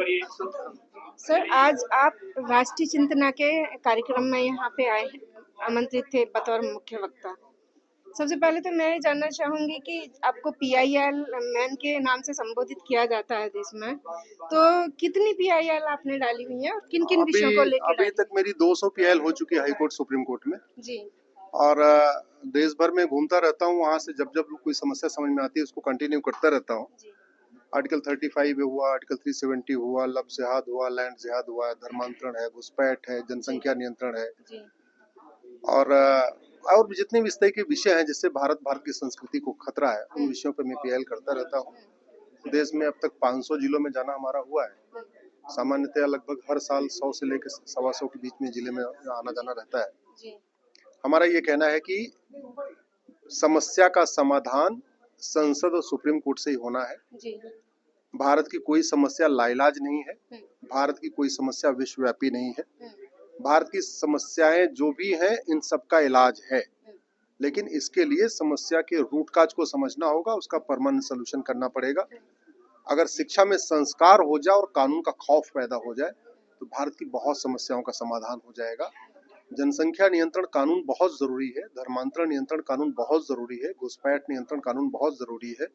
Sir, आज आप राष्ट्रीय चिंतना के कार्यक्रम में यहाँ पे आए हैं, आमंत्रित थे बतौर मुख्य वक्ता। सबसे पहले तो मैं ये जानना चाहूंगी कि आपको पीआईएल मैन के नाम से संबोधित किया जाता है देश में, तो कितनी पीआईएल आपने डाली हुई है और किन किन विषयों को लेकर? अभी तक मेरी 200 पीआईएल हो चुकी है हाई कोर्ट सुप्रीम कोर्ट में जी। और देश भर में घूमता रहता हूँ। वहाँ से जब जब कोई समस्या समझ में आती है उसको कंटिन्यू करता रहता हूँ। आर्टिकल 35 हुआ, आर्टिकल 370 हुआ, लब जिहाद हुआ, लैंड जिहाद हुआ, धर्मांतरण है, घुसपैठ है, जनसंख्या नियंत्रण है और भी जितने भी इस तरह के विषय हैं जिससे भारत की संस्कृति को खतरा है, उन विषयों पर मैं पीआईएल करता रहता हूँ। देश में अब तक 500 जिलों में जाना हमारा हुआ है। सामान्यतया लगभग हर साल 100 से लेकर 125 के बीच में जिले में आना जाना रहता है। हमारा ये कहना है कि समस्या का समाधान संसद और सुप्रीम कोर्ट से ही होना है। भारत की कोई समस्या लाइलाज नहीं है, भारत की कोई समस्या विश्वव्यापी नहीं है। भारत की समस्याएं जो भी हैं इन सबका इलाज है, लेकिन इसके लिए समस्या के रूट काज को समझना होगा, उसका परमानेंट सोल्यूशन करना पड़ेगा। अगर शिक्षा में संस्कार हो जाए और कानून का खौफ पैदा हो जाए तो भारत की बहुत समस्याओं का समाधान हो जाएगा। जनसंख्या नियंत्रण कानून बहुत जरूरी है, धर्मांतरण नियंत्रण कानून बहुत जरूरी है, घुसपैठ नियंत्रण कानून बहुत जरूरी है।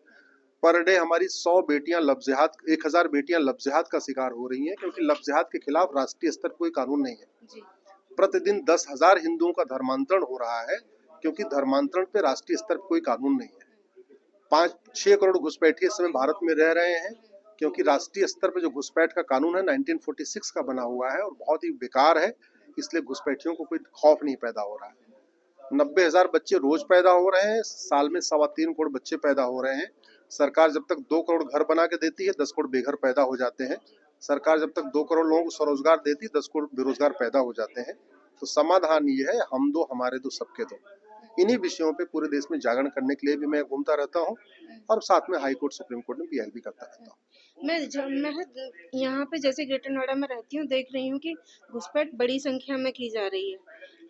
पर डे हमारी 100 बेटियां लफ्ज़-ए-जिहाद 1000 बेटियां लफ्ज़-ए-जिहाद का शिकार हो रही हैं क्योंकि लफ्ज़-ए-जिहाद के खिलाफ राष्ट्रीय स्तर कोई कानून नहीं है। प्रतिदिन 10,000 हिंदुओं का धर्मांतरण हो रहा है क्योंकि धर्मांतरण पे राष्ट्रीय स्तर पर कोई कानून नहीं है। 5-6 करोड़ घुसपैठी इस समय भारत में रह रहे हैं क्योंकि राष्ट्रीय स्तर पर जो घुसपैठ का कानून है 1946 का बना हुआ है और बहुत ही बेकार है, इसलिए घुसपैठियों को कोई खौफ नहीं पैदा हो रहा है। 90,000 बच्चे रोज पैदा हो रहे हैं, साल में 3.25 करोड़ बच्चे पैदा हो रहे हैं। सरकार जब तक 2 करोड़ घर बना के देती है 10 करोड़ बेघर पैदा हो जाते हैं। सरकार जब तक 2 करोड़ लोगों को स्वरोजगार देती है 10 करोड़ बेरोजगार पैदा हो जाते हैं। तो समाधान ये है, हम दो हमारे दो सबके दो। इन्हीं विषयों पे पूरे देश में जागरण करने के लिए भी मैं घूमता रहता हूँ और साथ में हाई कोर्ट सुप्रीम कोर्ट में पीआईएल भी करता रहता हूँ। मैं यहाँ पे जैसे ग्रेटर नोएडा में रहती हूँ, देख रही हूँ कि घुसपैठ बड़ी संख्या में की जा रही है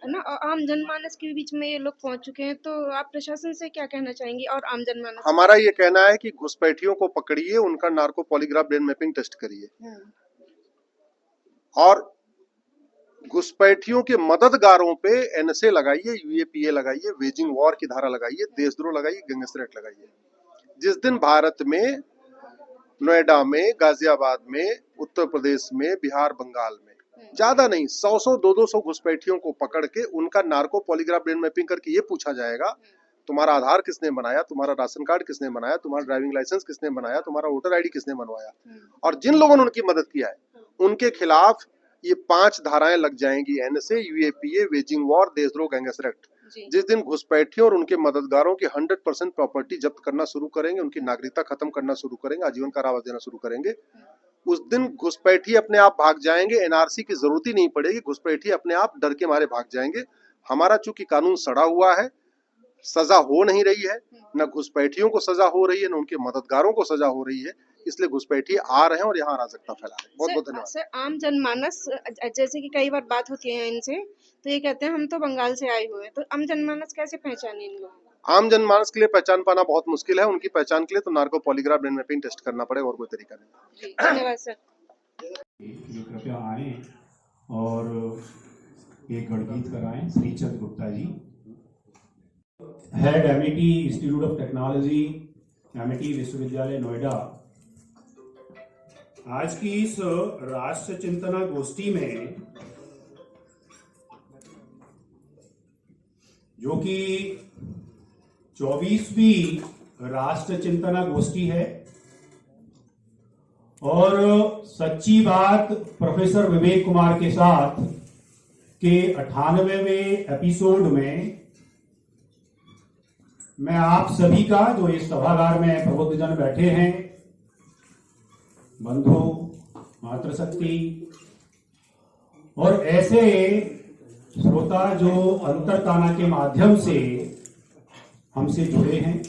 ना, आम जनमानस के बीच में ये लोग पहुंच चुके हैं, तो आप प्रशासन से क्या कहना चाहेंगे? और आम जनमानस हमारा ये कहना है कि घुसपैठियों को पकड़िए, उनका narco polygraph brain mapping test करिए और घुसपैठियों के मददगारों पे एनएसए लगाइए, यूएपीए लगाइए, वेजिंग वॉर की धारा लगाइए, देशद्रोह लगाइए, गैंगस्टर एक्ट लगाइए। जिस दिन भारत में नोएडा में, गाजियाबाद में, उत्तर प्रदेश में, बिहार, बंगाल में ज्यादा नहीं 100 200 घुसपैठियों को पकड़ के उनका नार्को पॉलीग्राफ ब्रेन मैपिंग करके ये पूछा जाएगा तुम्हारा आधार किसने बनाया, तुम्हारा राशन कार्ड किसने बनाया, तुम्हारा ड्राइविंग लाइसेंस किसने बनाया, तुम्हारा वोटर आईडी किसने बनवाया, और जिन लोगों ने उनकी मदद किया है उनके खिलाफ ये 5 धाराएं लग जाएंगी, एनएसए, यूएपीए, वेजिंग वॉर, देशद्रोह, गैंगस्टर एक्ट। जिस दिन घुसपैठियों और उनके मददगारों की 100% प्रॉपर्टी जब्त करना शुरू करेंगे, उनकी नागरिकता खत्म करना शुरू करेंगे, आजीवन कारावास देना शुरू करेंगे, उस दिन घुसपैठी अपने आप भाग जाएंगे। एनआरसी की जरूरत ही नहीं पड़ेगी, घुसपैठी अपने आप डर के मारे भाग जाएंगे। हमारा चूंकि कानून सड़ा हुआ है, सजा हो नहीं रही है, न घुसपैठियों को सजा हो रही है, न उनके मददगारों को सजा हो रही है, इसलिए घुसपैठी आ रहे हैं और यहाँ अराजकता फैला रहे हैं। बहुत बहुत धन्यवाद। सर, आम जनमानस जैसे कि कई बार बात होती है इनसे, तो ये कहते हैं हम तो बंगाल से आए हुए हैं, तो आम जनमानस कैसे पहचाने इन लोगों? आम जनमानस के लिए पहचान पाना बहुत मुश्किल है, उनकी पहचान के लिए तो narco polygraph brain mapping test करना पड़ेगा, और कोई तरीका नहीं। धन्यवाद सर। कृपया आए और एक गणगीत कराएं। Shrichand Gupta ji, head Amity Institute of Technology, Amity विश्वविद्यालय नोएडा। आज की इस राष्ट्र चिंतना गोष्ठी में, जो कि 24वीं राष्ट्र चिंतना गोष्ठी है, और सच्ची बात प्रोफेसर विवेक कुमार के साथ के 98वें एपिसोड में मैं आप सभी का, जो इस सभागार में प्रबुद्धजन बैठे हैं, बंधु, मातृशक्ति और ऐसे श्रोता जो अंतरताना के माध्यम से हमसे जुड़े हैं,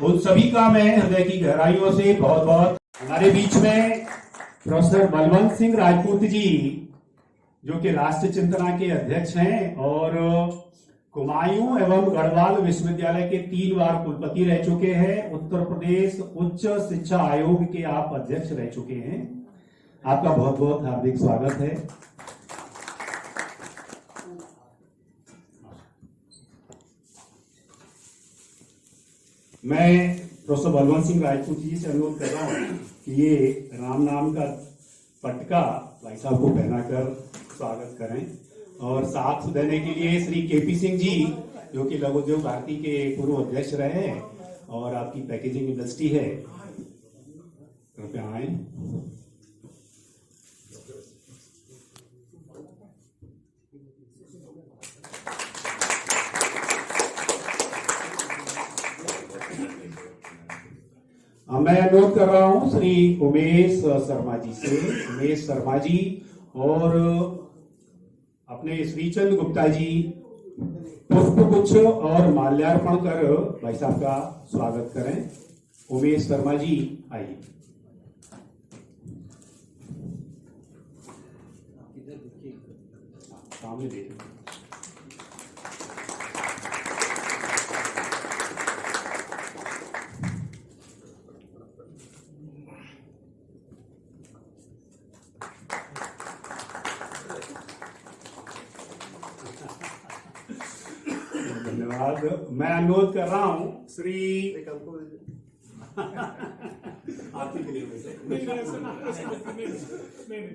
उन सभी का मैं हृदय की गहराइयों से बहुत बहुत। हमारे बीच में प्रोफेसर बलवंत सिंह राजपूत जी, जो कि राष्ट्र चिंतना के अध्यक्ष हैं और कुमायूं एवं गढ़वाल विश्वविद्यालय के 3 बार कुलपति रह चुके हैं। उत्तर प्रदेश उच्च शिक्षा आयोग के आप अध्यक्ष रह चुके हैं। आपका बहुत बहुत हार्दिक स्वागत है। मैं प्रोफेसर बलवंत सिंह राजपूत जी से अनुरोध कर रहा हूँ कि ये राम नाम का पटका भाई साहब को पहनाकर स्वागत करें, और साथ देने के लिए श्री केपी सिंह जी जो कि लघु उद्योग भारती के पूर्व अध्यक्ष रहे हैं और आपकी पैकेजिंग इंडस्ट्री है, कृपया आए। मैं अनुरोध कर रहा हूं श्री उमेश शर्मा जी से, उमेश शर्मा जी और अपने श्रीचंद गुप्ता जी पुष्पगुच्छ और माल्यार्पण कर भाई साहब का स्वागत करें। उमेश शर्मा जी आइए। सामने देखिए। धन्यवाद। मैं अनुरोध कर रहा हूं श्री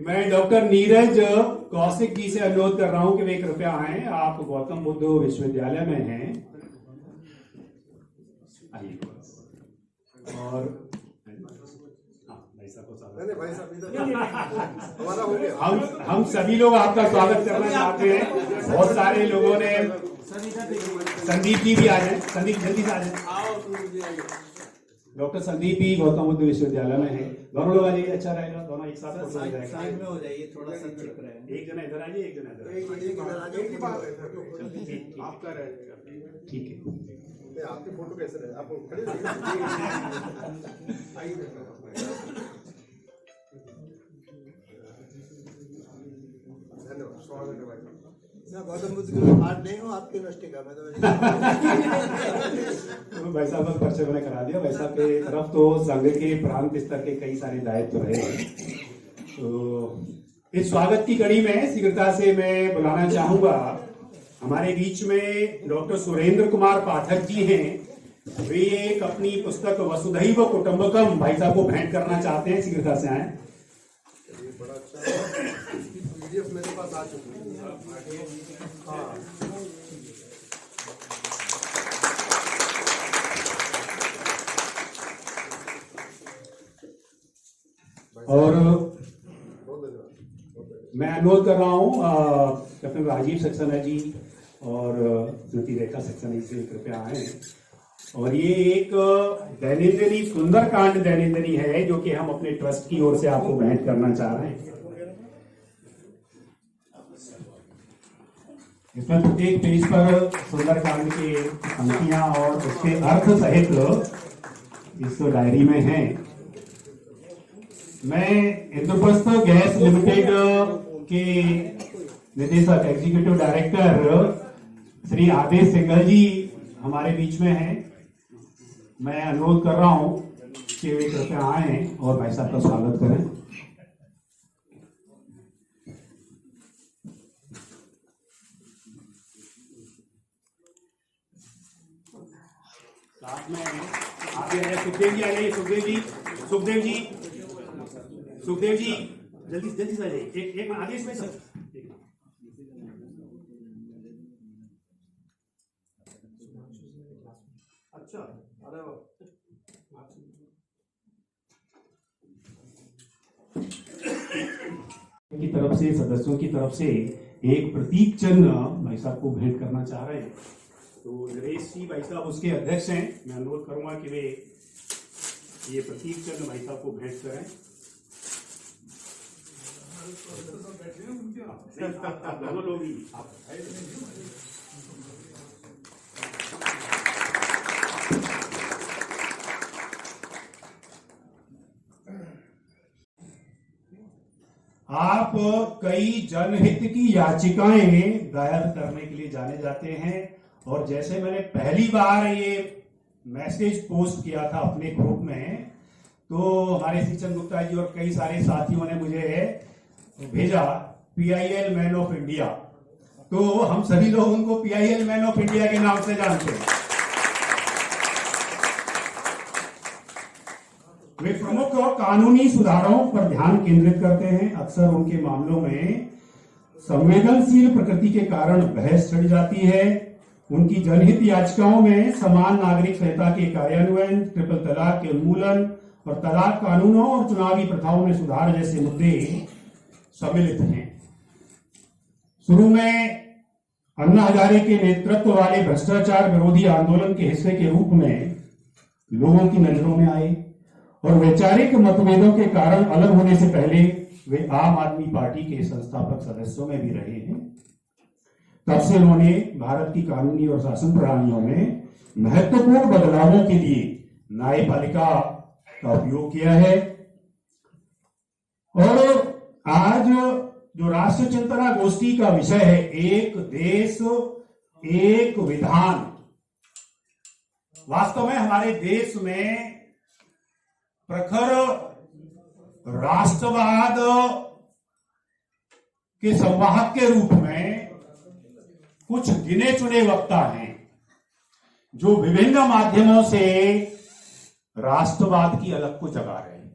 मैं डॉक्टर नीरज कौशिक जी से अनुरोध कर रहा हूं कि वे कृपया आए। आप गौतम बुद्ध विश्वविद्यालय में हैं। आइए। और हम सभी लोग आपका स्वागत करना चाहते हैं। बहुत सारे लोगों ने, संदीप जी भी आ जाए, संदीप जल्दी से आ जाए। डॉक्टर संदीप भी गौतम बुद्ध विश्वविद्यालय में है। दोनों लोग आ जाइए, अच्छा रहेगा। दोनों एक साथ साइड में हो जाइए, थोड़ा सा चिप रहे। एक जना इधर आ जाइए, एक जना इधर। आपका रहेगा, ठीक है। आपकी फोटो कैसे रहे? आप खड़े धन्यवाद, स्वागत है भाई। गौतम बुद्ध के पार्ट नहीं हो आपके यूनिवर्सिटी का। मैं तो भाई साहब का परिचय मैंने करा दिया। भाई साहब के तरफ तो संघ के प्रांत स्तर के कई सारे दायित्व रहे हैं। तो इस स्वागत की कड़ी में शीघ्रता से मैं बुलाना चाहूंगा, हमारे बीच में डॉक्टर सुरेंद्र कुमार पाठक जी हैं। वे एक अपनी पुस्तक वसुधैव कुटुंबकम भाई साहब को भेंट करना चाहते हैं। शीघ्रता से आए। बड़ा अच्छा पीडीएफ मेरे पास आ चुकी है। और मैं अनुरोध कर रहा हूँ कैप्टन राजीव सक्सेना जी और श्रीमती रेखा सक्सेना जी से कृपया आए। और ये एक दैनंदिनी सुंदरकांड दैनंदिनी है जो कि हम अपने ट्रस्ट की ओर से आपको भेंट करना चाह रहे हैं। इसमें प्रत्येक पेज पर सुंदरकांड की पंक्तियां और उसके अर्थ सहित इस डायरी में हैं। मैं इंद्रप्रस्थ गैस लिमिटेड के निदेशक एग्जीक्यूटिव डायरेक्टर श्री आदेश सिंघल जी हमारे बीच में हैं। मैं अनुरोध कर रहा हूं कि वे कृपया आए और भाई साहब का स्वागत करें। साथ में आगे सुखदेव जी आ जाइए। सुखदेव जी जल्दी जल्दी से आ जाइए। एक आदेश में सब अच्छा। अरे की तरफ से, सदस्यों की तरफ से एक प्रतीक चिन्ह भाई साहब को भेंट करना चाह रहे हैं। तो नरेश जी भाई साहब उसके अध्यक्ष हैं। मैं अनुरोध करूंगा कि वे ये प्रतीक चिन्ह भाई साहब को भेंट करें। आप दोनों लोग ही आप कई जनहित की याचिकाएं दायर करने के लिए जाने जाते हैं। और जैसे मैंने पहली बार ये मैसेज पोस्ट किया था अपने ग्रुप में, तो हमारे श्रीचंद गुप्ता जी और कई सारे साथियों ने मुझे भेजा PIL मैन ऑफ इंडिया। तो हम सभी लोग उनको PIL मैन ऑफ इंडिया के नाम से जानते हैं। वे प्रमुख कानूनी सुधारों पर ध्यान केंद्रित करते हैं। अक्सर उनके मामलों में संवेदनशील प्रकृति के कारण बहस छिड़ जाती है। उनकी जनहित याचिकाओं में समान नागरिक संहिता के कार्यान्वयन, ट्रिपल तलाक के उन्मूलन और तलाक कानूनों और चुनावी प्रथाओं में सुधार जैसे मुद्दे सम्मिलित हैं। शुरू में अन्ना हजारे के नेतृत्व वाले भ्रष्टाचार विरोधी आंदोलन के हिस्से के रूप में लोगों की नजरों में आए और वैचारिक मतभेदों के कारण अलग होने से पहले वे आम आदमी पार्टी के संस्थापक सदस्यों में भी रहे हैं। तब से उन्होंने भारत की कानूनी और शासन प्रणालियों में महत्वपूर्ण बदलावों के लिए न्यायपालिका का उपयोग किया है। और आज जो राष्ट्र चिंतना गोष्ठी का विषय है, एक देश एक विधान, वास्तव में हमारे देश में प्रखर राष्ट्रवाद के संवाहक के रूप में कुछ गिने चुने वक्ता हैं जो विभिन्न माध्यमों से राष्ट्रवाद की अलग को जगा रहे हैं।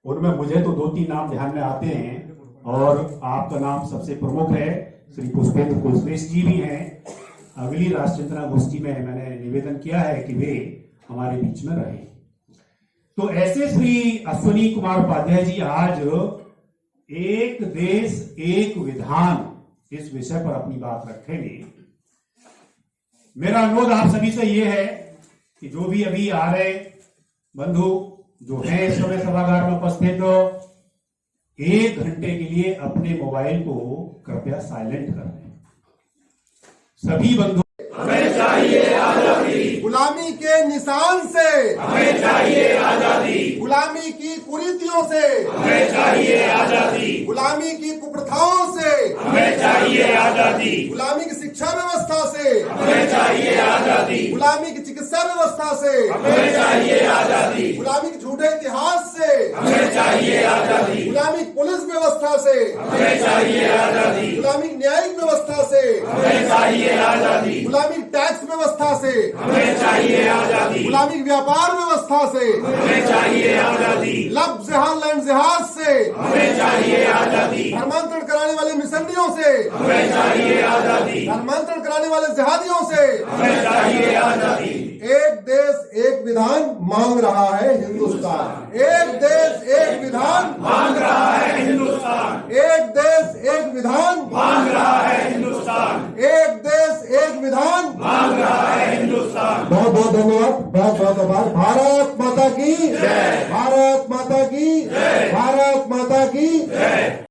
उनमें मुझे तो 2-3 नाम ध्यान में आते हैं और आपका नाम सबसे प्रमुख है। श्री पुष्पेंद्र कुलश्रेष्ठ जी भी हैं। अगली राष्ट्र चिंतना गोष्ठी में मैंने निवेदन किया है कि वे हमारे बीच में रहे। तो ऐसे श्री अश्विनी कुमार उपाध्याय जी आज एक देश एक विधान इस विषय पर अपनी बात रखेंगे। मेरा अनुरोध आप सभी से यह है कि जो भी अभी आ रहे बंधु जो हैं इस समय सभागार में उपस्थित, 1 घंटे के लिए अपने मोबाइल को कृपया साइलेंट कर दें। सभी बंधु, हमें चाहिए आजादी, गुलामी के निशान से हमें चाहिए आजादी, गुलामी की कुरीतियों से हमें चाहिए आजादी, गुलामी की कुप्रथाओं से हमें चाहिए आजादी, गुलामी की शिक्षा व्यवस्था से हमें चाहिए आजादी, गुलामी की चिकित्सा व्यवस्था से हमें चाहिए आजादी, गुलामी के झूठे इतिहास से हमें चाहिए आजादी, गुलामी की पुलिस व्यवस्था से हमें चाहिए आजादी, गुलामी की न्यायिक व्यवस्था से हमें चाहिए आजादी, गुलामी की टैक्स व्यवस्था से हमें चाहिए आजादी, गुलामी की व्यापार व्यवस्था से हमें चाहिए आजादी, लब जिहाद लैंड जिहाद से हमें चाहिए आजादी, धर्मांतरण कराने वाले मिशनरियों से हमें चाहिए आजादी, धर्मांतरण कराने वाले जिहादियों से हमें चाहिए आजादी। एक देश एक विधान मांग रहा है हिंदुस्तान। एक देश एक विधान मांग रहा है हिंदुस्तान, एक देश एक विधान मांग रहा है हिंदुस्तान, एक देश एक विधान मांग रहा है हिंदुस्तान। बहुत बहुत धन्यवाद, बहुत बहुत आभार। भारत माता की जय, भारत माता की जय, भारत माता की जय।